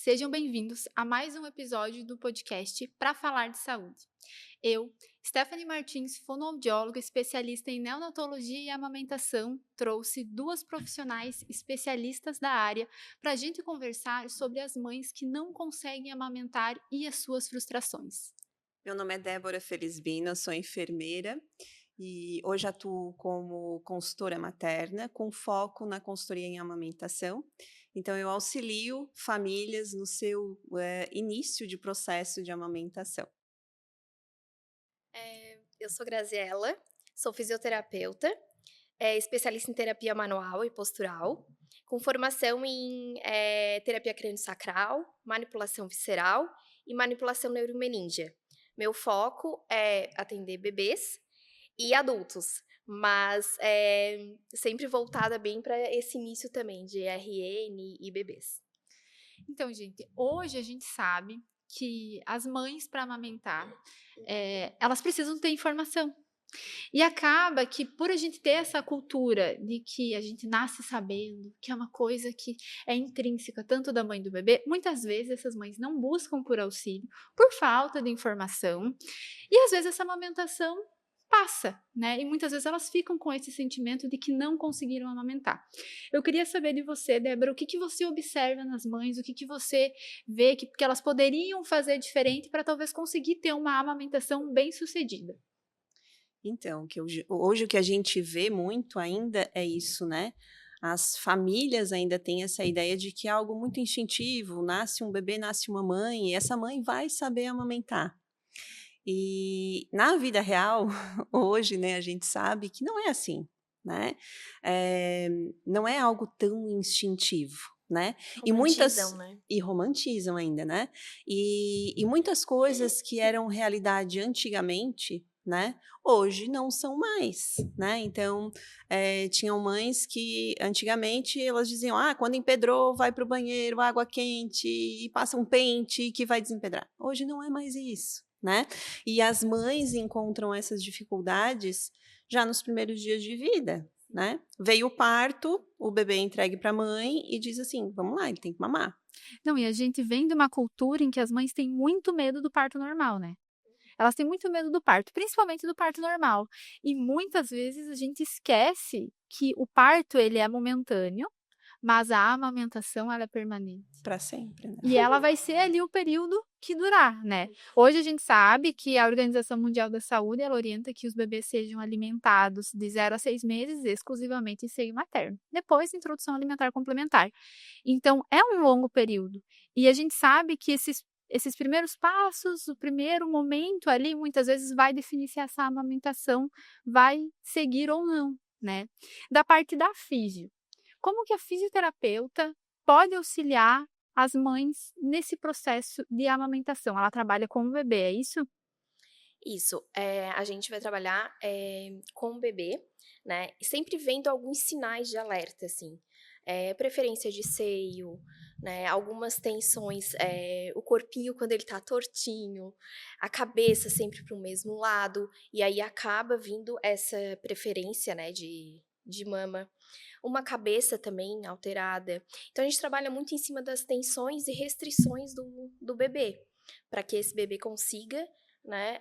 Sejam bem-vindos a mais um episódio do podcast Para Falar de Saúde. Eu, Stephanie Martins, fonoaudióloga especialista em neonatologia e amamentação, trouxe duas profissionais especialistas da área para a gente conversar sobre as mães que não conseguem amamentar e as suas frustrações. Meu nome é Débora Felizbina, sou enfermeira e hoje atuo como consultora materna, com foco na consultoria em amamentação. Então, eu auxilio famílias no seu início de processo de amamentação. Eu sou Graziela, sou fisioterapeuta, especialista em terapia manual e postural, com formação em terapia crânio-sacral, manipulação visceral e manipulação neuromeningia. Meu foco é atender bebês e adultos, mas sempre voltada bem para esse início também de RN e bebês. Então, gente, hoje a gente sabe que as mães para amamentar, elas precisam ter informação. E acaba que, por a gente ter essa cultura de que a gente nasce sabendo, que é uma coisa que é intrínseca tanto da mãe e do bebê, muitas vezes essas mães não buscam por auxílio, por falta de informação, e às vezes essa amamentação passa, né? E muitas vezes elas ficam com esse sentimento de que não conseguiram amamentar. Eu queria saber de você, Débora, o que você observa nas mães, o que você vê que elas poderiam fazer diferente para talvez conseguir ter uma amamentação bem-sucedida. Então, hoje o que a gente vê muito ainda é isso, né? As famílias ainda têm essa ideia de que é algo muito instintivo, nasce um bebê, nasce uma mãe, e essa mãe vai saber amamentar. E na vida real, hoje, né, a gente sabe que não é assim, né? Eh, não é algo tão instintivo, né? Romantizam, né? E romantizam ainda, né? E muitas coisas que eram realidade antigamente, né? Hoje não são mais, né? Então, tinham mães que antigamente elas diziam: ah, quando empedrou, vai para o banheiro, água quente e passa um pente que vai desempedrar. Hoje não é mais isso, né? E as mães encontram essas dificuldades já nos primeiros dias de vida, né? Veio o parto, o bebê é entregue para a mãe e diz assim: vamos lá, ele tem que mamar. Não, e a gente vem de uma cultura em que as mães têm muito medo do parto normal, né? Elas têm muito medo do parto, principalmente do parto normal. E muitas vezes a gente esquece que o parto ele é momentâneo, mas a amamentação ela é permanente. Para sempre, né? E ela vai ser ali o período que durar, né? Hoje a gente sabe que a Organização Mundial da Saúde ela orienta que os bebês sejam alimentados de 0 a 6 meses exclusivamente em seio materno. Depois, introdução alimentar complementar. Então, é um longo período. E a gente sabe que esses primeiros passos, o primeiro momento ali, muitas vezes vai definir se essa amamentação vai seguir ou não, né? Da parte da físio. Como que a fisioterapeuta pode auxiliar as mães nesse processo de amamentação? Ela trabalha com o bebê, é isso? Isso, a gente vai trabalhar com o bebê, né? E sempre vendo alguns sinais de alerta, assim. Preferência de seio, né? Algumas tensões, o corpinho quando ele tá tortinho, a cabeça sempre para o mesmo lado, e aí acaba vindo essa preferência, né, de mama. Uma cabeça também alterada. Então a gente trabalha muito em cima das tensões e restrições do bebê, para que esse bebê consiga, né,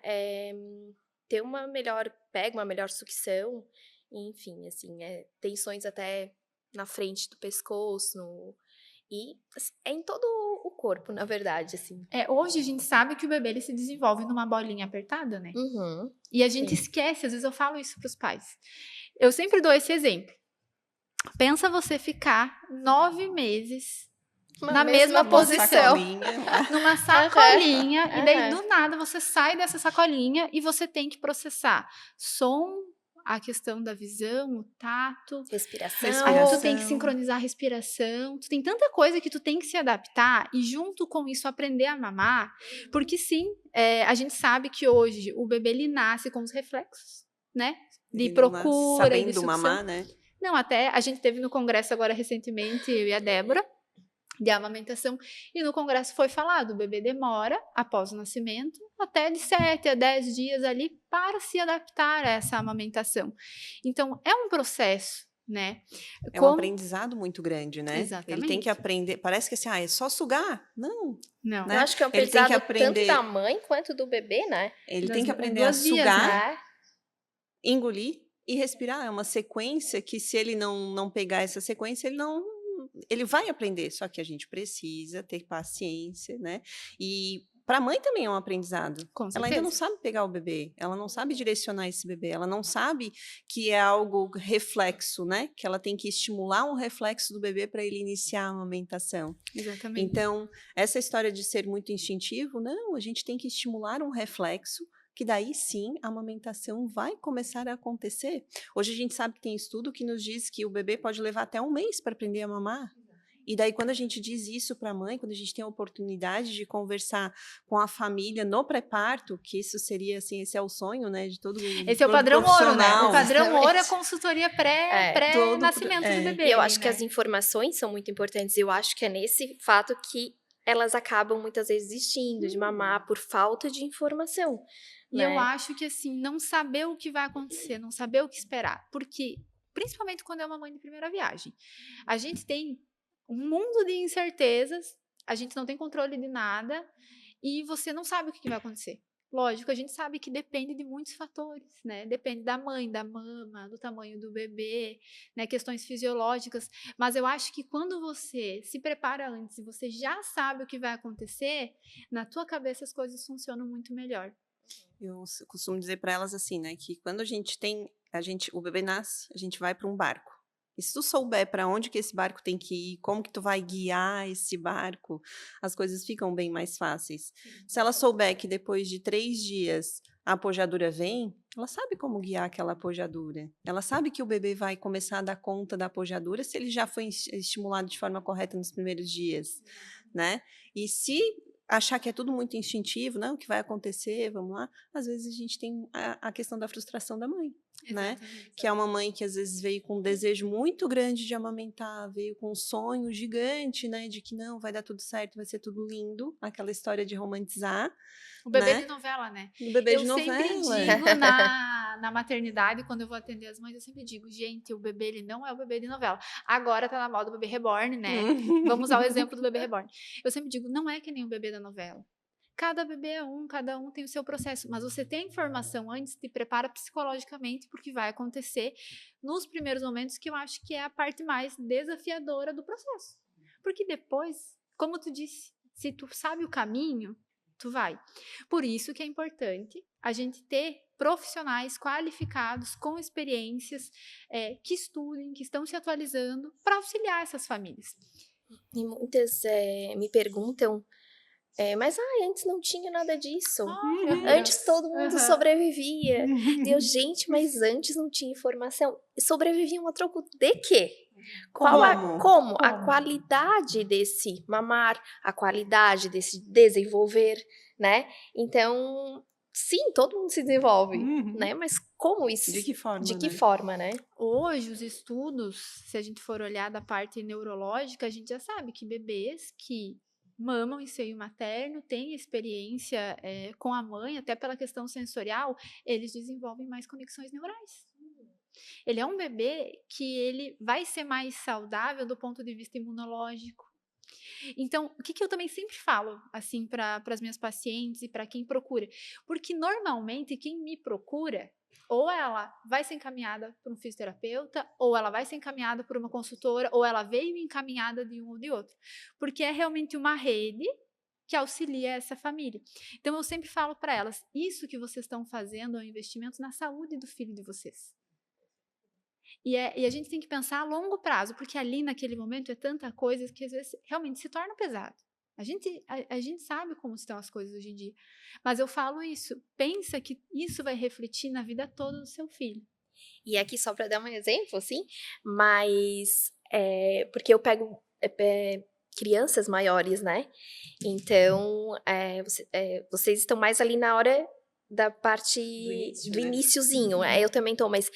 ter uma melhor pega, uma melhor sucção, enfim, assim, tensões até na frente do pescoço, e assim, é em todo o corpo, na verdade, assim. Hoje a gente sabe que o bebê ele se desenvolve numa bolinha apertada, né? Uhum, E a gente sim. esquece, às vezes eu falo isso para os pais. Eu sempre dou esse exemplo. Pensa você ficar 9 meses Uma na mesma mesma Numa posição. sacolinha. numa Aham, sacolinha, e daí aham. do nada você sai dessa sacolinha e você tem que processar som, a questão da visão, o tato, tu Respiração. tem que sincronizar a respiração, tu tem tanta coisa que tu tem que se adaptar e junto com isso aprender a mamar, porque sim, a gente sabe que hoje o bebê ele nasce com os reflexos, né? De Ele não nasce procura e de sabendo sucção. mamar, né? Não, até a gente teve no congresso agora recentemente, eu e a Débora, de amamentação, e no congresso foi falado, o bebê demora, após o nascimento, até de 7 a 10 dias ali para se adaptar a essa amamentação. Então, é um processo, né? É um aprendizado muito grande, né? Ele tem Exatamente. que aprender. Parece que assim, é só sugar. Não, Não. Eu né? acho que é um Ele tem que aprendizado tanto da aprender. mãe quanto do bebê, né? Ele Das tem que aprender a duas vias, sugar, né? engolir e respirar. É uma sequência que, se ele não pegar essa sequência, ele vai aprender. Só que a gente precisa ter paciência, né? E para a mãe também é um aprendizado. Com Ela ainda não certeza. sabe pegar o bebê, ela não sabe direcionar esse bebê, ela não sabe que é algo reflexo, né? Que ela tem que estimular um reflexo do bebê para ele iniciar a amamentação. Exatamente. Então, essa história de ser muito instintivo, não, a gente tem que estimular um reflexo, que daí sim a amamentação vai começar a acontecer. Hoje a gente sabe que tem estudo que nos diz que o bebê pode levar até 1 mês para aprender a mamar. E daí, quando a gente diz isso para a mãe, quando a gente tem a oportunidade de conversar com a família no pré-parto, que isso seria, assim, esse é o sonho, né, de todo Esse é o todo padrão ouro, né? O profissional. padrão ouro é a Exatamente. consultoria Todo pré-nascimento do bebê. E eu ali, acho que né? as informações são muito importantes. Eu acho que é nesse fato que elas acabam muitas vezes desistindo de mamar por falta de informação. E eu né? acho que, assim, não saber o que vai acontecer, não saber o que esperar. Porque, principalmente quando é uma mãe de primeira viagem, a gente tem um mundo de incertezas, a gente não tem controle de nada e você não sabe o que vai acontecer. Lógico, a gente sabe que depende de muitos fatores, né? Depende da mãe, da mama, do tamanho do bebê, né? Questões fisiológicas. Mas eu acho que quando você se prepara antes e você já sabe o que vai acontecer, na tua cabeça as coisas funcionam muito melhor. Eu costumo dizer para elas assim, né, que quando o bebê nasce, a gente vai para um barco. E se tu souber para onde que esse barco tem que ir, como que tu vai guiar esse barco, as coisas ficam bem mais fáceis. Se ela souber que depois de 3 dias a pojadura vem, ela sabe como guiar aquela pojadura. Ela sabe que o bebê vai começar a dar conta da pojadura se ele já foi estimulado de forma correta nos primeiros dias, né? E se achar que é tudo muito instintivo, não, o que vai acontecer, vamos lá. Às vezes a gente tem a questão da frustração da mãe, né? Exatamente. Que é uma mãe que às vezes veio com um desejo muito grande de amamentar, veio com um sonho gigante, né? De que não, vai dar tudo certo, vai ser tudo lindo, aquela história de romantizar, O bebê né? de novela, né? O bebê de Eu sempre novela. digo na maternidade, quando eu vou atender as mães, eu sempre digo, gente, o bebê, ele não é o bebê de novela. Agora tá na moda o bebê reborn, né? Vamos usar o exemplo do bebê reborn. Eu sempre digo, não é que nem o bebê da novela. Cada bebê é cada um tem o seu processo, mas você tem informação antes, te prepara psicologicamente porque vai acontecer nos primeiros momentos, que eu acho que é a parte mais desafiadora do processo. Porque depois, como tu disse, se tu sabe o caminho, tu vai. Por isso que é importante a gente ter profissionais qualificados, com experiências, que estudem, que estão se atualizando para auxiliar essas famílias. E muitas me perguntam, mas antes não tinha nada disso. Antes todo mundo sobrevivia. Deu, gente, mas antes não tinha informação. Sobreviviam a troco de quê? Como? A qualidade desse mamar, a qualidade desse desenvolver, né? Então, sim, todo mundo se desenvolve, né? Mas como isso? De que forma, De que né? forma, né? Hoje, os estudos, se a gente for olhar da parte neurológica, a gente já sabe que bebês que mamam em seio materno, têm experiência com a mãe, até pela questão sensorial, eles desenvolvem mais conexões neurais. Ele é um bebê que ele vai ser mais saudável do ponto de vista imunológico. Então, o que eu também sempre falo, assim, para as minhas pacientes e para quem procura? Porque, normalmente, quem me procura, ou ela vai ser encaminhada por um fisioterapeuta, ou ela vai ser encaminhada por uma consultora, ou ela veio encaminhada de um ou de outro. Porque é realmente uma rede que auxilia essa família. Então, eu sempre falo para elas, isso que vocês estão fazendo é um investimento na saúde do filho de vocês. E a gente tem que pensar a longo prazo, porque ali naquele momento é tanta coisa que às vezes realmente se torna pesado. A gente sabe como estão as coisas hoje em dia. Mas eu falo isso, pensa que isso vai refletir na vida toda do seu filho. E aqui só para dar um exemplo, assim, mas porque eu pego crianças maiores, né? Então, vocês estão mais ali na hora da parte do iniciozinho. Eu também tô, mas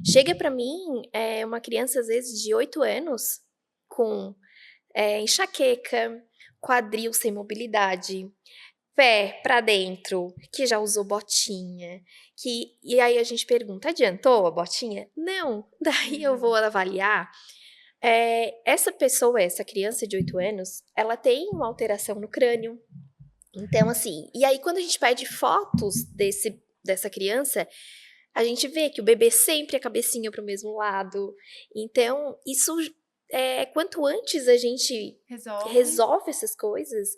chega para mim uma criança, às vezes, de 8 anos, com enxaqueca, quadril sem mobilidade, pé pra dentro, que já usou botinha, e aí a gente pergunta: "Adiantou a botinha?" "Não." Daí eu vou avaliar, essa pessoa, essa criança de 8 anos, ela tem uma alteração no crânio. Então, assim, e aí quando a gente pede fotos dessa criança, a gente vê que o bebê sempre a cabecinha para o mesmo lado. Então, isso, quanto antes a gente Resolve. resolve essas coisas,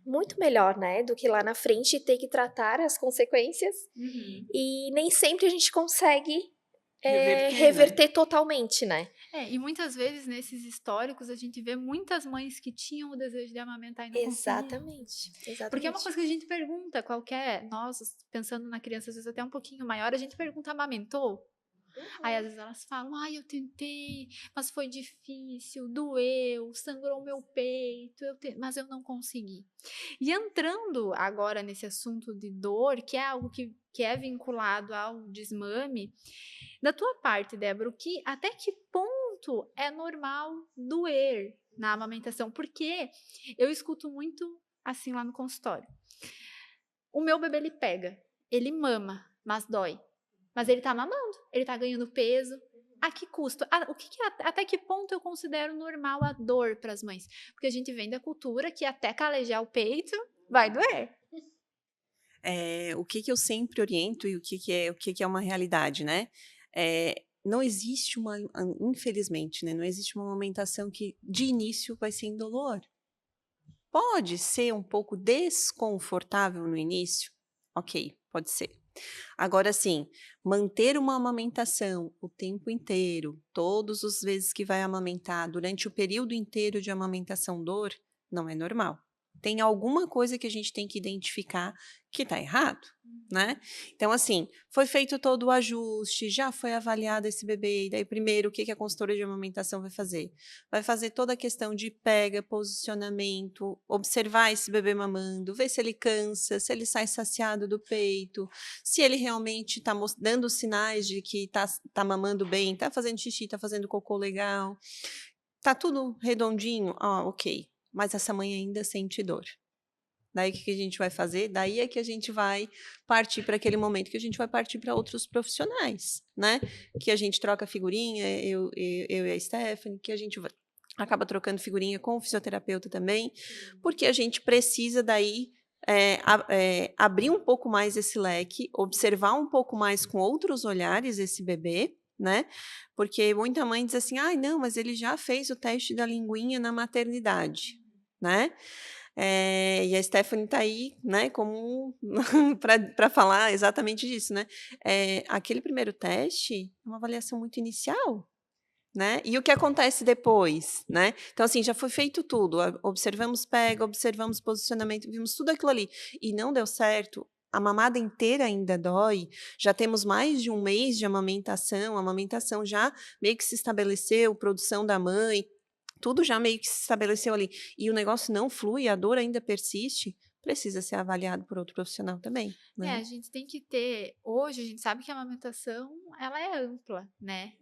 muito melhor, né, do que lá na frente ter que tratar as consequências, Uhum. e nem sempre a gente consegue, Reverter, né? reverter totalmente, né. E muitas vezes nesses históricos a gente vê muitas mães que tinham o desejo de amamentar e não conseguiam. Exatamente, Porque é uma exatamente. coisa que a gente pergunta, nós, pensando na criança, às vezes até um pouquinho maior, a gente pergunta, amamentou? Aí às vezes elas falam, ai, eu tentei, mas foi difícil, doeu, sangrou meu peito, mas eu não consegui. E entrando agora nesse assunto de dor, que é algo que é vinculado ao desmame, da tua parte, Débora, até que ponto é normal doer na amamentação? Porque eu escuto muito assim lá no consultório. O meu bebê, ele pega, ele mama, mas dói. Mas ele tá mamando, ele tá ganhando peso. A que custo? Até que ponto eu considero normal a dor para as mães? Porque a gente vem da cultura que até calejar o peito vai doer. O que que eu sempre oriento e o que que é uma realidade, né? Não existe infelizmente, né, não existe uma amamentação que de início vai ser indolor. Pode ser um pouco desconfortável no início? Ok, pode ser. Agora sim, manter uma amamentação o tempo inteiro, todos os vezes que vai amamentar, durante o período inteiro de amamentação dor, não é normal. Tem alguma coisa que a gente tem que identificar que está errado, né? Então, assim, foi feito todo o ajuste, já foi avaliado esse bebê, e daí primeiro o que que a consultora de amamentação vai fazer? Vai fazer toda a questão de pega, posicionamento, observar esse bebê mamando, ver se ele cansa, se ele sai saciado do peito, se ele realmente está dando sinais de que tá mamando bem, está fazendo xixi, está fazendo cocô legal, tá tudo redondinho, ok. Mas essa mãe ainda sente dor. Daí o que que a gente vai fazer? Daí é que a gente vai partir para aquele momento que a gente vai partir para outros profissionais, né? Que a gente troca figurinha, eu e a Stephanie, que a gente acaba trocando figurinha com o fisioterapeuta também, porque a gente precisa daí abrir um pouco mais esse leque, observar um pouco mais com outros olhares esse bebê, né? Porque muita mãe diz assim, ai, não, mas ele já fez o teste da linguinha na maternidade, né? E a Stephanie está aí, né, como para falar exatamente disso, né? Aquele primeiro teste é uma avaliação muito inicial, né? E o que acontece depois, né? Então, assim, já foi feito tudo, observamos pega, observamos posicionamento, vimos tudo aquilo ali e não deu certo. A mamada inteira ainda dói, já temos mais de um mês de amamentação, a amamentação já meio que se estabeleceu, produção da mãe, tudo já meio que se estabeleceu ali, e o negócio não flui, a dor ainda persiste, precisa ser avaliado por outro profissional também, A né. gente tem que ter, hoje a gente sabe que a amamentação, ela é ampla, né?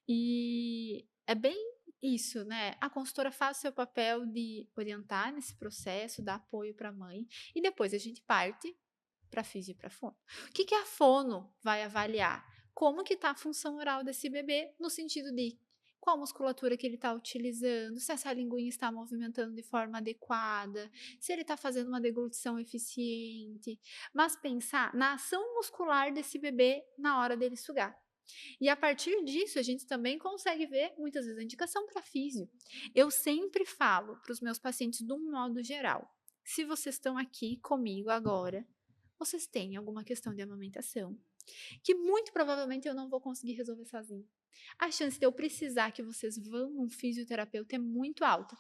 E é bem isso, né? A consultora faz o seu papel de orientar nesse processo, dar apoio para a mãe, e depois a gente parte para físio e para fono. O que a fono vai avaliar? Como que está a função oral desse bebê, no sentido de qual musculatura que ele está utilizando, se essa linguinha está movimentando de forma adequada, se ele está fazendo uma deglutição eficiente, mas pensar na ação muscular desse bebê na hora dele sugar. E a partir disso, a gente também consegue ver, muitas vezes, a indicação para físio. Eu sempre falo para os meus pacientes, de um modo geral, se vocês estão aqui comigo agora, vocês têm alguma questão de amamentação, que muito provavelmente eu não vou conseguir resolver sozinho. A chance de eu precisar que vocês vão num fisioterapeuta é muito alta.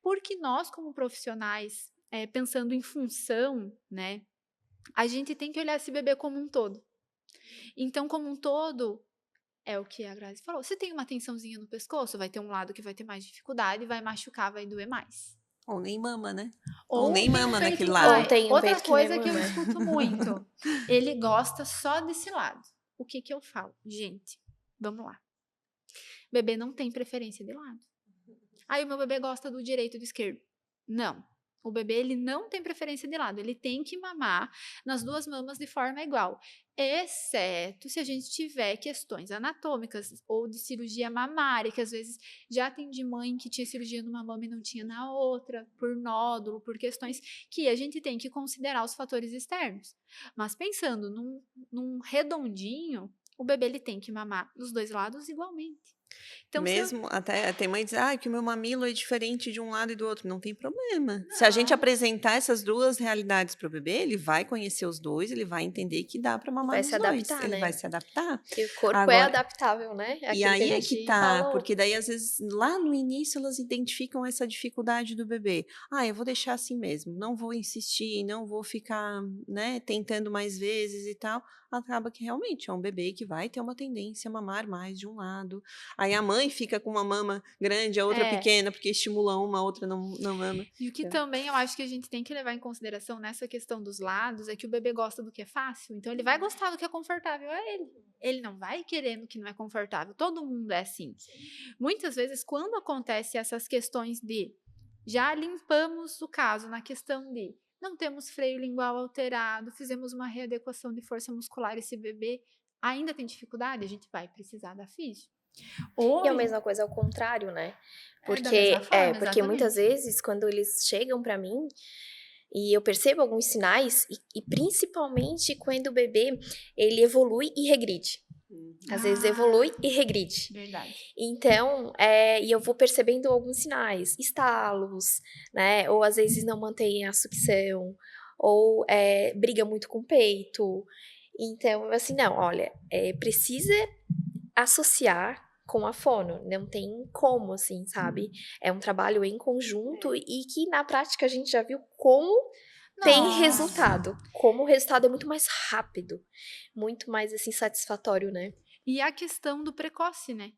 Porque nós, como profissionais, pensando em função, né, a gente tem que olhar esse bebê como um todo. Então, como um todo, é o que a Grazi falou. Se tem uma tensãozinha no pescoço, vai ter um lado que vai ter mais dificuldade, vai machucar, vai doer mais. Ou nem mama, né. Ou Ou nem tem um mama peito. naquele Ou lado. tem um Outra peito que nem coisa que eu mama. escuto muito. Ele gosta só desse lado. O que eu falo? Gente, vamos lá. Bebê não tem preferência de lado. Aí o meu bebê gosta do direito e do esquerdo. Não. O bebê, ele não tem preferência de lado, ele tem que mamar nas duas mamas de forma igual, exceto se a gente tiver questões anatômicas ou de cirurgia mamária, que às vezes já atendi mãe que tinha cirurgia numa mama e não tinha na outra, por nódulo, por questões que a gente tem que considerar os fatores externos. Mas pensando num redondinho, o bebê, ele tem que mamar dos dois lados igualmente. Então, se eu... Mesmo até tem mãe que diz: "Ai, que o meu mamilo é diferente de um lado e do outro", não tem problema. Se a gente apresentar essas 2 realidades para o bebê, ele vai conhecer os 2, ele vai entender que dá para mamar Vai se nos 2, adaptar, ele vai né? se adaptar. Que o corpo é Agora adaptável, né? É e aquilo que a aí é que gente tá, falou. porque daí às vezes lá no início elas identificam essa dificuldade do bebê. "Ah, eu vou deixar assim mesmo, não vou insistir, não vou ficar, né, tentando mais vezes e tal", acaba que realmente é um bebê que vai ter uma tendência a mamar mais de um lado. Aí a mãe fica com uma mama grande, a outra É, pequena, porque estimula uma, a outra não mama. e o que Então também eu acho que a gente tem que levar em consideração nessa questão dos lados é que o bebê gosta do que é fácil, então ele vai gostar do que é confortável a ele. Ele não vai querendo que não é confortável. Todo mundo é assim. Muitas vezes, quando acontece essas questões de já limpamos o caso na questão de não temos freio lingual alterado, fizemos uma readequação de força muscular, esse bebê ainda tem dificuldade, a gente vai precisar da físio. E a Ou mesma coisa ao contrário, né? da mesma forma, Porque muitas exatamente. vezes quando eles chegam pra mim e eu percebo alguns sinais e principalmente quando o bebê ele evolui e regride. Às vezes evolui e regride. Verdade. Então, e eu vou percebendo alguns sinais, estalos, né? Ou às vezes não mantém a sucção, ou briga muito com o peito. Então, assim, não, olha, precisa associar com a fono, não tem como, assim, sabe? É um trabalho em conjunto e que na prática a gente já viu como tem Nossa! resultado, como o resultado é muito mais rápido, muito mais, assim, satisfatório, né? E a questão do precoce, né?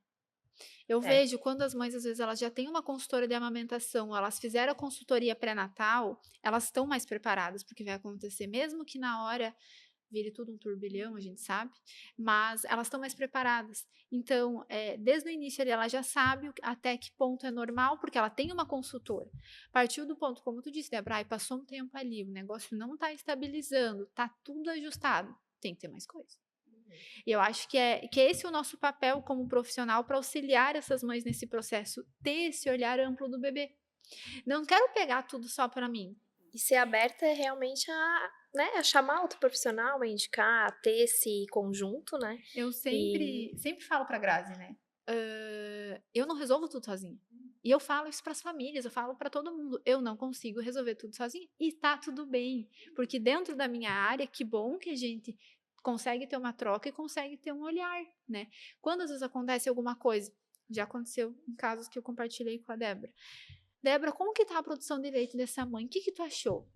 Eu É. vejo quando as mães, às vezes, elas já têm uma consultora de amamentação, elas fizeram a consultoria pré-natal, elas estão mais preparadas porque vai acontecer, mesmo que na hora vire tudo um turbilhão, a gente sabe, mas elas estão mais preparadas. Então, desde o início ali, ela já sabe até que ponto é normal, porque ela tem uma consultora. Partiu do ponto, como tu disse, Debra, ai, passou um tempo ali, o negócio não está estabilizando, está tudo ajustado, tem que ter mais coisa. E eu acho que esse é o nosso papel como profissional para auxiliar essas mães nesse processo, ter esse olhar amplo do bebê. Não quero pegar tudo só para mim. E ser aberta realmente né, a chamar outro profissional, a indicar, a ter esse conjunto, né? Eu E sempre falo para a Grazi, né? Eu não resolvo tudo sozinha. E eu falo isso para as famílias, eu falo para todo mundo. Eu não consigo resolver tudo sozinha. E tá tudo bem. Porque dentro da minha área, que bom que a gente consegue ter uma troca e consegue ter um olhar, né? Quando às vezes acontece alguma coisa, já aconteceu em casos que eu compartilhei com a Débora. Débora, como que tá a produção de leite dessa mãe? O que tu achou?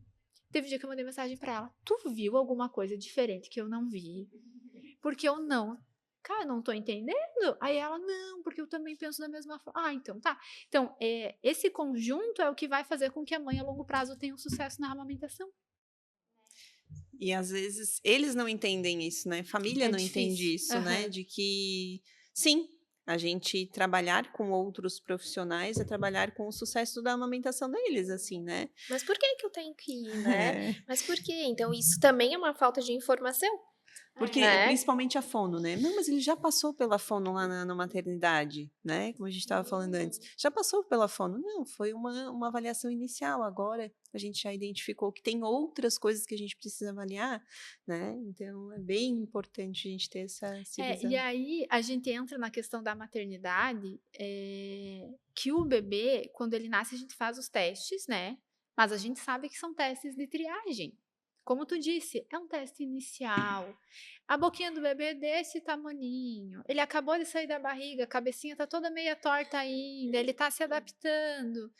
Teve um dia que eu mandei mensagem para ela. Tu viu alguma coisa diferente que eu não vi? Porque eu não. Cara, não tô entendendo. Aí ela, não, porque eu também penso da mesma forma. Ah, então tá. Então, esse conjunto é o que vai fazer com que a mãe a longo prazo tenha um sucesso na amamentação. E às vezes eles não entendem isso, né, família É não entende difícil. isso, né, Aham. de que sim, a gente trabalhar com outros profissionais é trabalhar com o sucesso da amamentação deles, assim, né. mas por que que eu tenho que ir, né? É. Mas por quê? Então isso também é uma falta de informação, Porque né? principalmente a fono, né. "Não, mas ele já passou pela fono lá na maternidade", né, como a gente estava falando antes. "Já passou pela fono". "Não, foi uma avaliação inicial, agora a gente já identificou que tem outras coisas que a gente precisa avaliar", né, então é bem importante a gente ter essa E visão. aí a gente entra na questão da maternidade, que o bebê, quando ele nasce, a gente faz os testes, né? Mas a gente sabe que são testes de triagem. Como tu disse, é um teste inicial. A boquinha do bebê é desse tamaninho. Ele acabou de sair da barriga, a cabecinha tá toda meia torta ainda, ele tá se adaptando.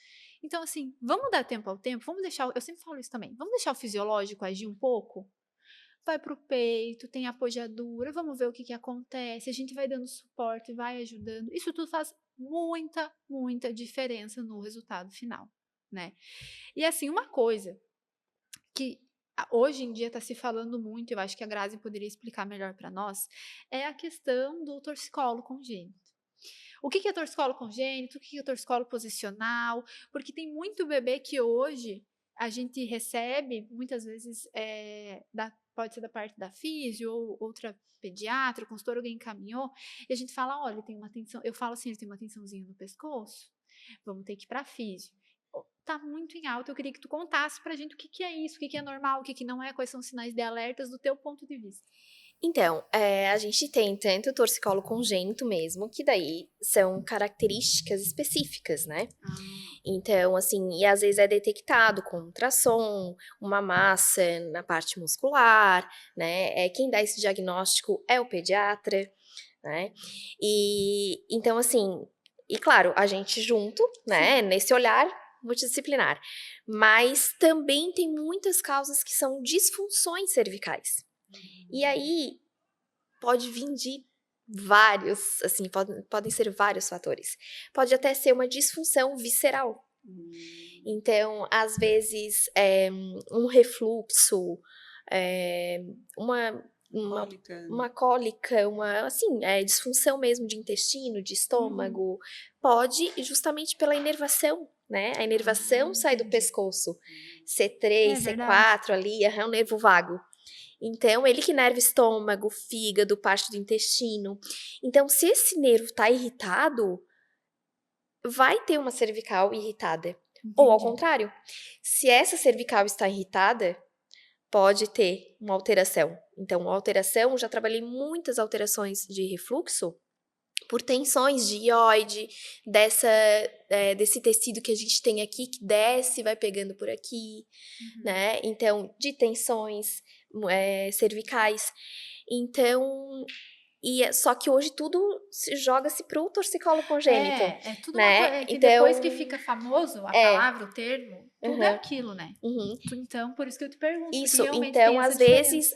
Então, assim, vamos dar tempo ao tempo, vamos deixar. Eu sempre falo isso também, vamos deixar o fisiológico agir um pouco? Vai para o peito, tem apoiadura, vamos ver o que, que acontece, a gente vai dando suporte, vai ajudando. Isso tudo faz muita, muita diferença no resultado final, né? E assim, uma coisa que hoje em dia está se falando muito, eu acho que a Grazi poderia explicar melhor para nós, é a questão do torcicolo congênito. O que é torcicolo congênito? O que é torcicolo posicional? Porque tem muito bebê que hoje a gente recebe, muitas vezes, pode ser da parte da físio ou outra pediatra, consultor, alguém encaminhou, e a gente fala, olha, tem uma tensão, eu falo assim, ele tem uma tensãozinha no pescoço, vamos ter que ir para físio. Tá muito em alta, eu queria que tu contasse pra gente o que que é isso, o que que é normal, o que que não é, quais são os sinais de alertas do teu ponto de vista. Então, a gente tem tanto o torcicolo congênito mesmo, que daí são características específicas, né? Então, assim, e às vezes é detectado com ultrassom, uma massa na parte muscular, né? Quem dá esse diagnóstico é o pediatra, né? E então, assim, e claro, a gente junto, né, nesse olhar multidisciplinar. Mas também tem muitas causas que são disfunções cervicais. E aí, pode vir de vários, assim, podem ser vários fatores. Pode até ser uma disfunção visceral. Então, às vezes, um refluxo, uma cólica, assim, disfunção mesmo de intestino, de estômago, pode justamente pela inervação, né? A inervação sai do pescoço, C3, C4 ali, é um nervo vago. Então, ele que inerva estômago, fígado, parte do intestino. Então, se esse nervo tá irritado, vai ter uma cervical irritada. Ou ao contrário, se essa cervical está irritada, pode ter uma alteração. Então, uma alteração, já trabalhei muitas alterações de refluxo por tensões de ióide, desse tecido que a gente tem aqui, que desce e vai pegando por aqui, né? Então, de tensões cervicais. Então, só que hoje tudo joga-se pro torcicolo congênito. É tudo né? uma coisa, que então, depois que fica famoso a palavra, o termo, tudo é Uhum. aquilo, né? Uhum. Então, por isso que eu te pergunto, porque Isso, realmente tem então, essa às diferença. vezes,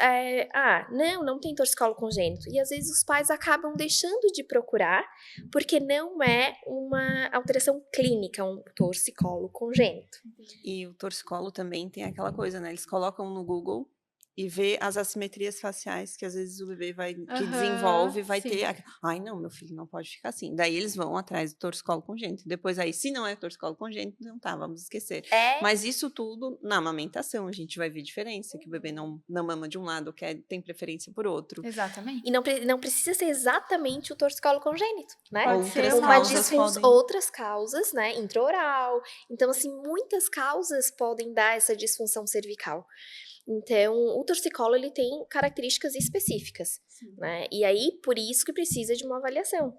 não tem torcicolo congênito. E às vezes os pais acabam deixando de procurar, porque não é uma alteração clínica, um torcicolo congênito. E o torcicolo também tem aquela coisa, né? Eles colocam no Google e vê as assimetrias faciais que às vezes o bebê que desenvolve vai ter. Ai, não, meu filho não pode ficar assim. Daí eles vão atrás do torcicolo congênito. Depois aí, se não é torcicolo congênito, então tá, vamos esquecer. Mas isso tudo na amamentação, a gente vai ver diferença, que o bebê não mama de um lado, tem preferência por outro. Exatamente. E não precisa ser exatamente o torcicolo congênito, né? Outras outras causas, né? Intraoral. Então, assim, muitas causas podem dar essa disfunção cervical. Então, o torcicolo, ele tem características específicas, né? E aí, por isso que precisa de uma avaliação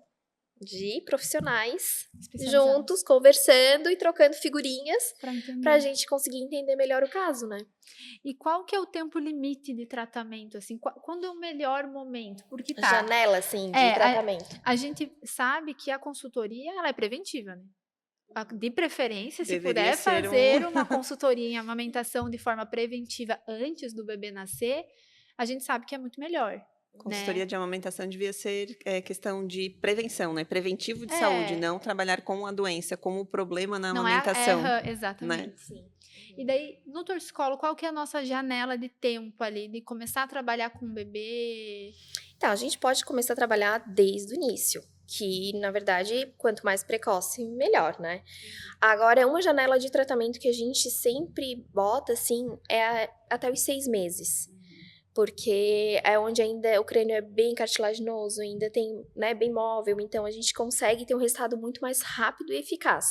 de profissionais juntos, conversando e trocando figurinhas pra gente conseguir entender melhor o caso, né? E qual que é o tempo limite de tratamento, assim? Quando é o melhor momento? Porque tá... Janela, assim, de tratamento. A gente sabe que a consultoria, ela é preventiva, né? De preferência, se puder fazer uma consultoria em amamentação de forma preventiva antes do bebê nascer, a gente sabe que é muito melhor. Consultoria de amamentação devia ser questão de prevenção, né? Preventivo de saúde, não trabalhar com a doença, como o problema na amamentação. Exatamente. Né? Sim. E daí, no torcicolo, qual que é a nossa janela de tempo ali, de começar a trabalhar com o bebê? Então, a gente pode começar a trabalhar desde o início, que, na verdade, quanto mais precoce, melhor, né? Agora, uma janela de tratamento que a gente sempre bota, assim, é até os 6 meses. Porque é onde ainda o crânio é bem cartilaginoso, ainda tem, né, bem móvel, então a gente consegue ter um resultado muito mais rápido e eficaz.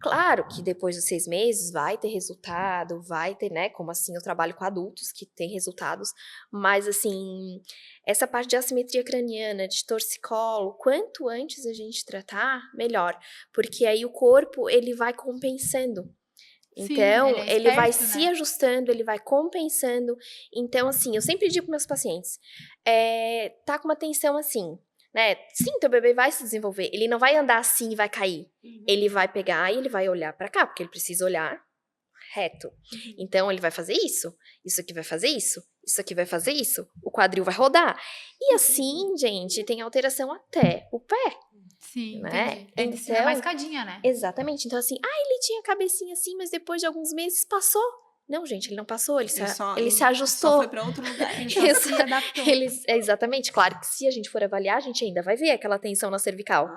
Claro que depois dos 6 meses vai ter resultado, vai ter, né, como assim, eu trabalho com adultos que têm resultados, mas assim, essa parte de assimetria craniana, de torcicolo, quanto antes a gente tratar, melhor, porque aí o corpo, ele vai compensando. Então, ele vai se ajustando, ele vai compensando. Então, assim, eu sempre digo para meus pacientes, tá com uma tensão assim, né? Sim, teu bebê vai se desenvolver. Ele não vai andar assim e vai cair. Ele vai pegar e ele vai olhar para cá, porque ele precisa olhar reto. Então, ele vai fazer isso. Isso aqui vai fazer isso. Isso aqui vai fazer isso. O quadril vai rodar. E assim, gente, tem alteração até o pé. Sim, né? É de cima mais escadinha, né? Exatamente. Então, assim, ele tinha a cabecinha assim, mas depois de alguns meses passou. Não, gente, ele não passou, ele se ajustou. Só foi para outro lugar. Ele se adaptou. Exatamente, claro que se a gente for avaliar, a gente ainda vai ver aquela tensão na cervical.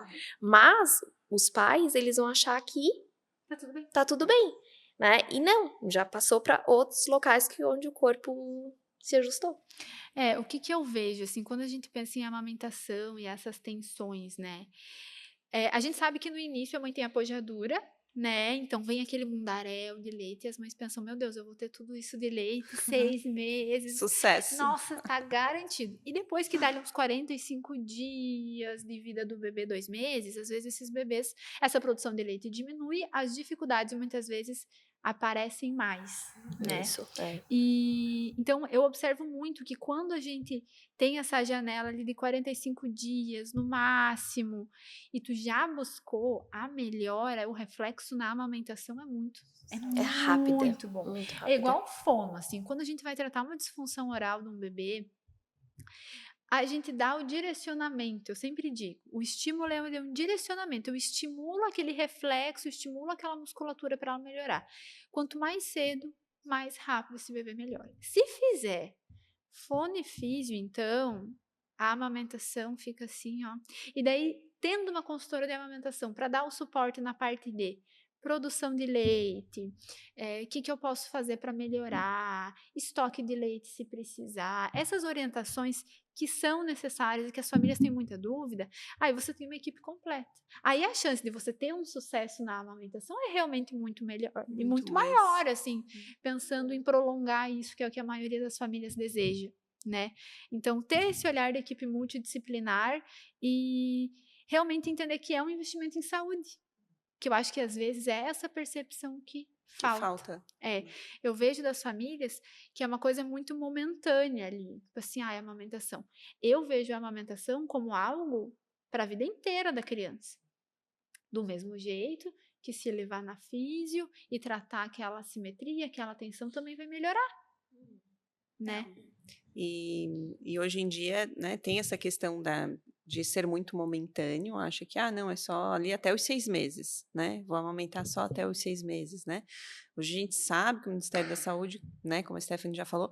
Mas os pais, eles vão achar que tá tudo bem. Tá tudo bem. né? E não, já passou para outros locais onde o corpo se ajustou. O que que eu vejo, assim, quando a gente pensa em amamentação e essas tensões, né? A gente sabe que no início a mãe tem a pojadura, né? Então vem aquele mundaréu de leite e as mães pensam, meu Deus, eu vou ter tudo isso de leite, 6 meses. Sucesso. Nossa, tá garantido. E depois que dá uns 45 dias de vida do bebê, 2 meses, às vezes esses bebês, essa produção de leite diminui, as dificuldades muitas vezes aparecem mais, né? Isso, é. E então eu observo muito que quando a gente tem essa janela ali de 45 dias no máximo, e tu já buscou a melhora, o reflexo na amamentação É rápida, muito bom. muito É rápida. igual fono, assim, quando a gente vai tratar uma disfunção oral de um bebê, a gente dá o direcionamento, eu sempre digo, o estímulo é um direcionamento, eu estimulo aquele reflexo, estimulo aquela musculatura para ela melhorar. Quanto mais cedo, mais rápido esse bebê melhora. Se fizer fone físio, então, a amamentação fica assim, ó. E daí, tendo uma consultora de amamentação para dar o suporte na parte de produção de leite, o que eu posso fazer para melhorar, estoque de leite se precisar, essas orientações que são necessárias e que as famílias têm muita dúvida, aí você tem uma equipe completa. Aí a chance de você ter um sucesso na amamentação é realmente muito melhor e muito maior, assim, pensando em prolongar isso, que é o que a maioria das famílias deseja, né? Então, ter esse olhar de equipe multidisciplinar e realmente entender que é um investimento em saúde. Que eu acho que às vezes é essa percepção que falta. Eu vejo das famílias que é uma coisa muito momentânea ali, tipo assim, a amamentação. Eu vejo a amamentação como algo para a vida inteira da criança. Do mesmo jeito que se levar na físio e tratar aquela assimetria, aquela tensão também vai melhorar, né? E hoje em dia, né, tem essa questão de ser muito momentâneo, acha que, não, é só ali até os 6 meses, né, vou amamentar só até os 6 meses, né. Hoje a gente sabe que o Ministério da Saúde, né, como a Stephanie já falou,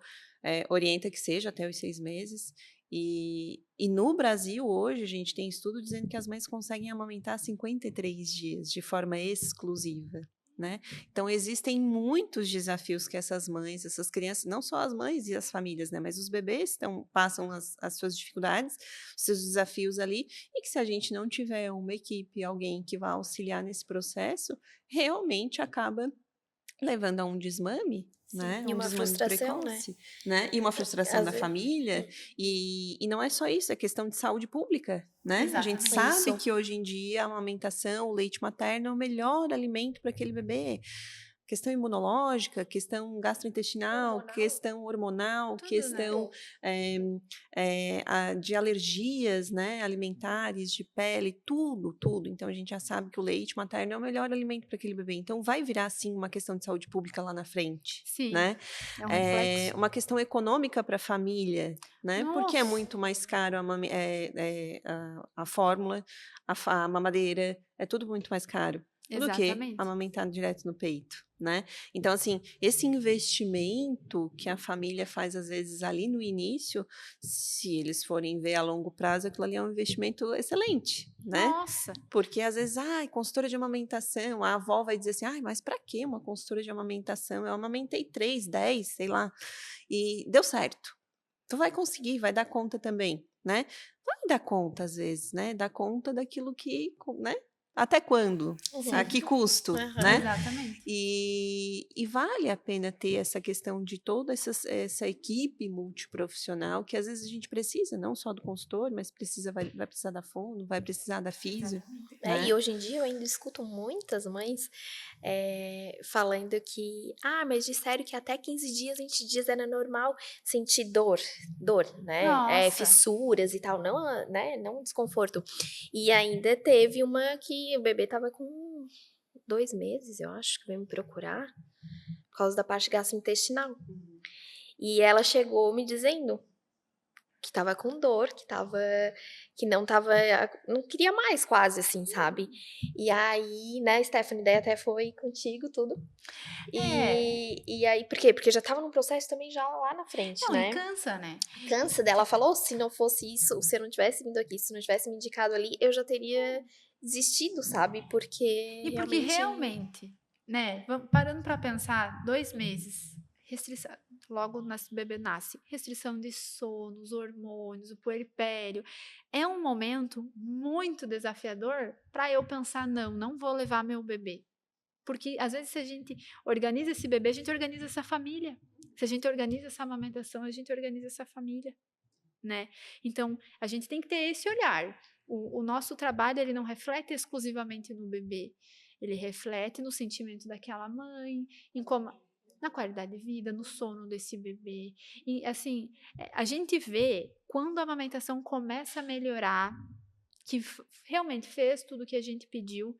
orienta que seja até os 6 meses, e no Brasil hoje a gente tem estudo dizendo que as mães conseguem amamentar 53 dias de forma exclusiva. Né? Então, existem muitos desafios que essas mães, essas crianças, não só as mães e as famílias, né? Mas os bebês passam as suas dificuldades, os seus desafios ali, e que se a gente não tiver uma equipe, alguém que vá auxiliar nesse processo, realmente acaba levando a um desmame, né? E Um uma desmame frustração, precoce, né? E uma frustração da vezes. família, e não é só isso, é questão de saúde pública, né? A gente Exatamente. sabe que hoje em dia a amamentação, o leite materno é o melhor alimento para aquele bebê. Questão imunológica, questão gastrointestinal, questão hormonal, Tudo, questão de alergias, né, alimentares, de pele, tudo. Então, a gente já sabe que o leite materno é o melhor alimento para aquele bebê. Então, vai virar, sim, uma questão de saúde pública lá na frente, Sim, né? é um reflexo. Uma questão econômica para a família, né? Porque é Nossa. muito mais caro a fórmula, a mamadeira, é tudo muito mais caro do que Exatamente. amamentar direto no peito, né? Então, assim, esse investimento que a família faz, às vezes, ali no início, se eles forem ver a longo prazo, aquilo ali é um investimento excelente, né? Nossa. Porque, às vezes, consultora de amamentação, a avó vai dizer assim, mas pra que uma consultora de amamentação? Eu amamentei 3, 10, sei lá, e deu certo. Tu vai conseguir, vai dar conta também, né? Vai dar conta, às vezes, né? Dar conta daquilo que, né? Até quando? A que custo, né? Exatamente. E vale a pena ter essa questão de toda essa equipe multiprofissional que às vezes a gente precisa, não só do consultor, mas vai precisar da fono, vai precisar da físio. Né? E hoje em dia eu ainda escuto muitas mães falando que, mas disseram que até 15 dias, 20 dias era normal sentir dor, né? Nossa. Fissuras e tal, não, né? Não desconforto. E ainda teve uma que o bebê tava com 2 meses, eu acho, que veio me procurar, por causa da parte gastrointestinal. E ela chegou me dizendo que tava com dor, que não queria mais quase, assim, sabe? E aí, né, Stephanie, daí até foi contigo tudo. E aí, por quê? Porque já tava num processo também já lá na frente, Não, né? e cansa, né? Cansa dela. Ela falou, se não fosse isso, se eu não tivesse vindo aqui, se não tivesse me indicado ali, eu já teria desistido, sabe? Porque E porque realmente né? Parando para pensar, 2 meses, restrição, logo o bebê nasce, restrição de sono, os hormônios, o puerpério. É um momento muito desafiador para eu pensar, não vou levar meu bebê. Porque, às vezes, se a gente organiza esse bebê, a gente organiza essa família. Se a gente organiza essa amamentação, a gente organiza essa família, né? Então, a gente tem que ter esse olhar. O nosso trabalho, ele não reflete exclusivamente no bebê. Ele reflete no sentimento daquela mãe, em como, na qualidade de vida, no sono desse bebê. E, assim, a gente vê quando a amamentação começa a melhorar, que realmente fez tudo o que a gente pediu,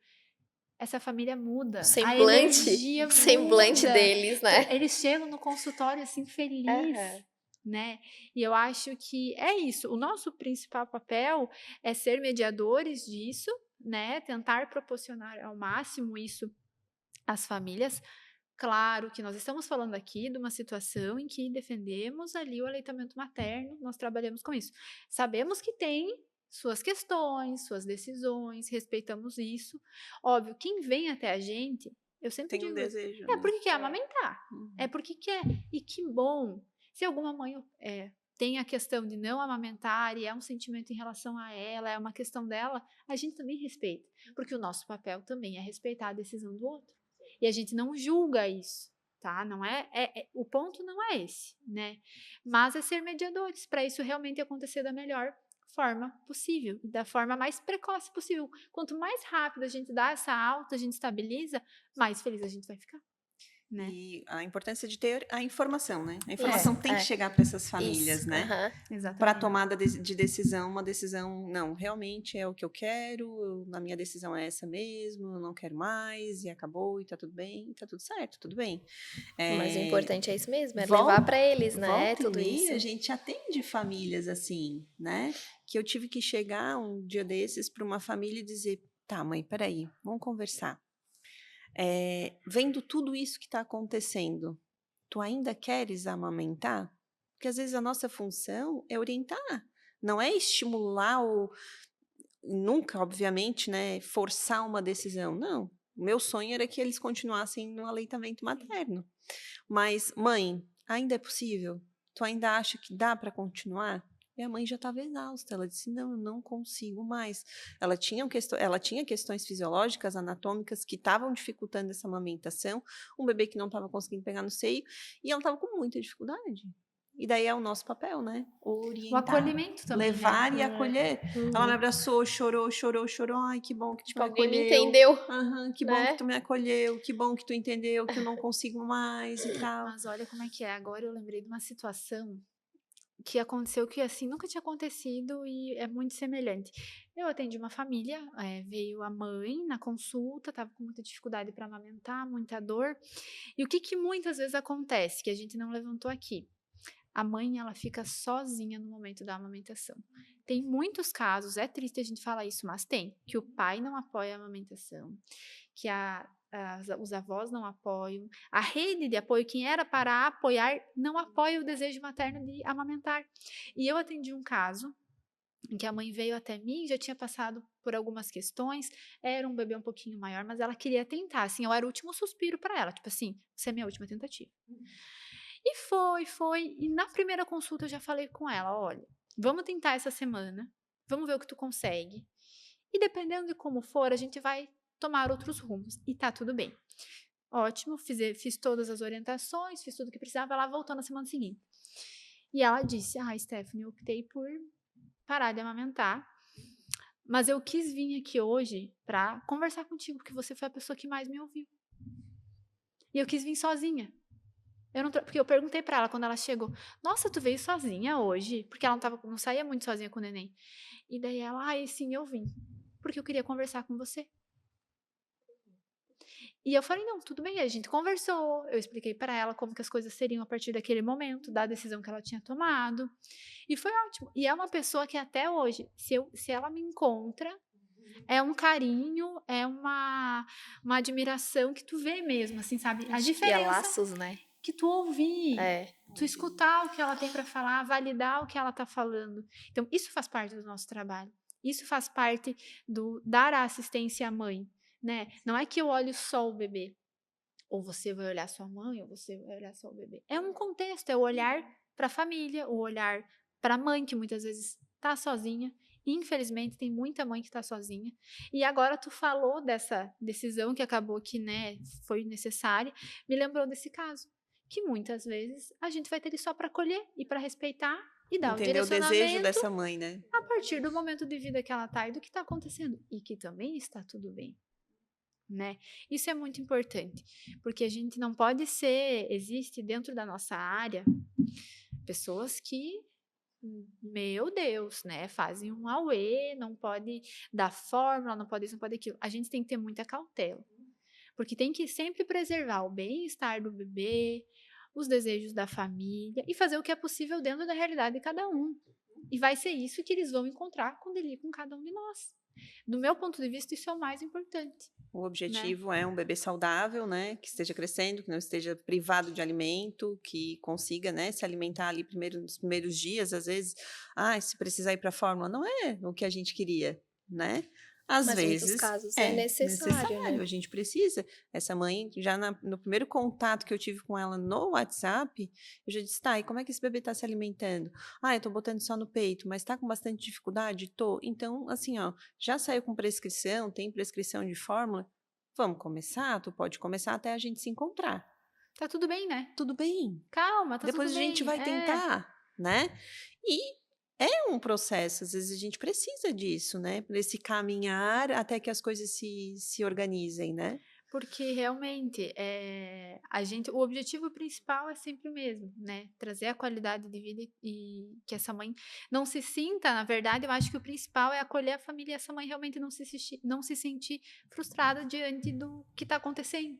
essa família O muda, a semblante, energia o semblante muda. deles, Então, né? eles chegam no consultório assim feliz, Aham. né? E eu acho que é isso. O nosso principal papel é ser mediadores disso, né? Tentar proporcionar ao máximo isso às famílias. Claro que nós estamos falando aqui de uma situação em que defendemos ali o aleitamento materno, nós trabalhamos com isso. Sabemos que tem suas questões, suas decisões, respeitamos isso. Óbvio, quem vem até a gente, eu sempre Tem um digo, desejo, é né? porque quer amamentar, é porque quer. E que bom. Se alguma mãe tem a questão de não amamentar e é um sentimento em relação a ela, é uma questão dela, a gente também respeita, porque o nosso papel também é respeitar a decisão do outro. E a gente não julga isso, tá? Não o ponto não é esse, né? Mas é ser mediadores para isso realmente acontecer da melhor forma possível, da forma mais precoce possível. Quanto mais rápido a gente dá essa alta, a gente estabiliza, mais feliz a gente vai ficar, né? E a importância de ter a informação, né? A Isso, informação tem que chegar para essas famílias, isso. né? Aham. Para Exatamente. tomada de decisão, uma decisão, não, realmente é o que eu quero, a minha decisão é essa mesmo, eu não quero mais, e acabou, e tá tudo bem, tá tudo certo, tudo bem. Mas o importante é isso mesmo, é Vol- levar para eles, né? Volta e Tudo meia, a isso. gente atende famílias assim, né? Que eu tive que chegar um dia desses para uma família e dizer, tá, mãe, peraí, vamos conversar. Vendo tudo isso que está acontecendo, tu ainda queres amamentar? Porque às vezes a nossa função é orientar, não é estimular ou nunca, obviamente, né, forçar uma decisão. Não. O meu sonho era que eles continuassem no aleitamento materno. Mas, mãe, ainda é possível? Tu ainda acha que dá para continuar? Minha mãe já estava exausta. Ela disse: não, eu não consigo mais. Ela tinha questões fisiológicas, anatômicas, que estavam dificultando essa amamentação. Um bebê que não estava conseguindo pegar no seio. E ela estava com muita dificuldade. E daí é o nosso papel, né? O Orientar, acolhimento também, levar né? e acolher. Ela me abraçou, chorou, chorou, chorou. Ai, que bom que tu Tipo, me alguém me acolheu. entendeu, Aham, que bom que né? tu me acolheu, que bom que tu entendeu que eu não consigo mais e tal. Mas olha como é que é. Agora eu lembrei de uma situação que aconteceu que assim nunca tinha acontecido e é muito semelhante. Eu atendi uma família, veio a mãe na consulta, estava com muita dificuldade para amamentar, muita dor. E o que muitas vezes acontece, que a gente não levantou aqui? A mãe, ela fica sozinha no momento da amamentação. Tem muitos casos, é triste a gente falar isso, mas tem, que o pai não apoia a amamentação, que os avós não apoiam, a rede de apoio, quem era para apoiar, não apoia o desejo materno de amamentar. E eu atendi um caso em que a mãe veio até mim, já tinha passado por algumas questões, era um bebê um pouquinho maior, mas ela queria tentar, assim, eu era o último suspiro para ela, tipo assim, você é minha última tentativa. E foi, e na primeira consulta eu já falei com ela, olha, vamos tentar essa semana, vamos ver o que tu consegue, e dependendo de como for, a gente vai tomar outros rumos, e tá tudo bem. Ótimo, fiz todas as orientações, fiz tudo o que precisava, ela voltou na semana seguinte. E ela disse, Stephanie, eu optei por parar de amamentar, mas eu quis vir aqui hoje para conversar contigo, porque você foi a pessoa que mais me ouviu. E eu quis vir sozinha. Porque eu perguntei para ela quando ela chegou, nossa, tu veio sozinha hoje? Porque ela não saía muito sozinha com o neném. E daí ela, sim, eu vim, porque eu queria conversar com você. E eu falei, não, tudo bem, a gente conversou, eu expliquei para ela como que as coisas seriam a partir daquele momento, da decisão que ela tinha tomado, e foi ótimo. E é uma pessoa que até hoje, se ela me encontra, é um carinho, é uma admiração que tu vê mesmo, assim, sabe? A Cria diferença laços, né? que tu ouvir, É. tu escutar o que ela tem para falar, validar o que ela tá falando. Então, isso faz parte do nosso trabalho. Isso faz parte do dar a assistência à mãe, né? Não é que eu olho só o bebê. Ou você vai olhar sua mãe, ou você vai olhar seu bebê. É um contexto, é o olhar para a família, o olhar para a mãe, que muitas vezes está sozinha. Infelizmente, tem muita mãe que está sozinha. E agora tu falou dessa decisão que acabou que, né, foi necessária, me lembrou desse caso. Que muitas vezes a gente vai ter ele só para acolher e para respeitar e dar o Entender o desejo direcionamento dessa mãe, né? a partir do momento de vida que ela está e do que está acontecendo. E que também está tudo bem. Né? Isso é muito importante, porque a gente não pode ser, existe dentro da nossa área pessoas que, meu Deus, né, fazem um auê, não pode dar fórmula, não pode isso, não pode aquilo. A gente tem que ter muita cautela, porque tem que sempre preservar o bem-estar do bebê, os desejos da família e fazer o que é possível dentro da realidade de cada um. E vai ser isso que eles vão encontrar quando ele ir com cada um de nós. Do meu ponto de vista, isso é o mais importante. O objetivo é um bebê saudável, né? Que esteja crescendo, que não esteja privado de alimento, que consiga, né, se alimentar ali nos primeiros dias, às vezes, se precisar ir para a fórmula, não é o que a gente queria, né? Às Mas em muitos vezes casos é necessário, né? a gente precisa. Essa mãe, já no primeiro contato que eu tive com ela no WhatsApp, eu já disse, tá, e como é que esse bebê está se alimentando? Eu tô botando só no peito, mas tá com bastante dificuldade? Tô. Então, assim, ó, já saiu com prescrição, tem prescrição de fórmula? Vamos começar? Tu pode começar até a gente se encontrar. Tá tudo bem, né? Tudo bem. Calma, tá Depois tudo a gente bem. vai tentar, né? E é um processo, às vezes a gente precisa disso, né? Para esse caminhar até que as coisas se organizem, né? Porque realmente o objetivo principal é sempre o mesmo, né? Trazer a qualidade de vida e que essa mãe não se sinta, na verdade, eu acho que o principal é acolher a família e essa mãe realmente não se sentir frustrada diante do que está acontecendo,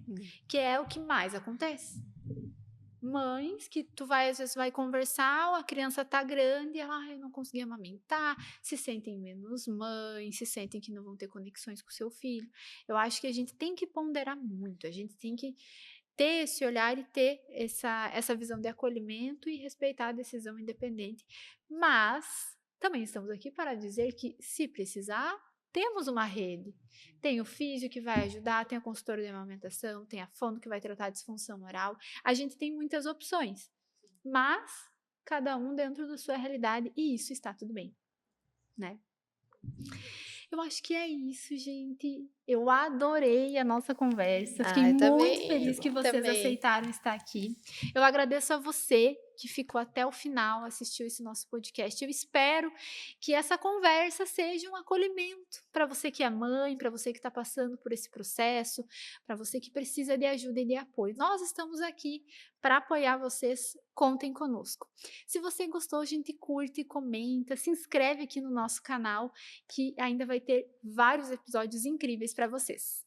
que é o que mais acontece. Mães que tu vai, às vezes, vai conversar, a criança tá grande, ela, eu não consegui amamentar, se sentem menos mães, se sentem que não vão ter conexões com o seu filho. Eu acho que a gente tem que ponderar muito, a gente tem que ter esse olhar e ter essa visão de acolhimento e respeitar a decisão independente. Mas também estamos aqui para dizer que, se precisar, temos uma rede. Tem o físio que vai ajudar, tem a consultora de amamentação, tem a fono que vai tratar a disfunção oral. A gente tem muitas opções, mas cada um dentro da sua realidade e isso está tudo bem, né? Eu acho que é isso, gente. Eu adorei a nossa conversa. Fiquei muito feliz que vocês aceitaram estar aqui. Eu agradeço a você que ficou até o final, assistiu esse nosso podcast. Eu espero que essa conversa seja um acolhimento para você que é mãe, para você que está passando por esse processo, para você que precisa de ajuda e de apoio. Nós estamos aqui para apoiar vocês. Contem conosco. Se você gostou, a gente curte, comenta, se inscreve aqui no nosso canal, que ainda vai ter vários episódios incríveis para vocês.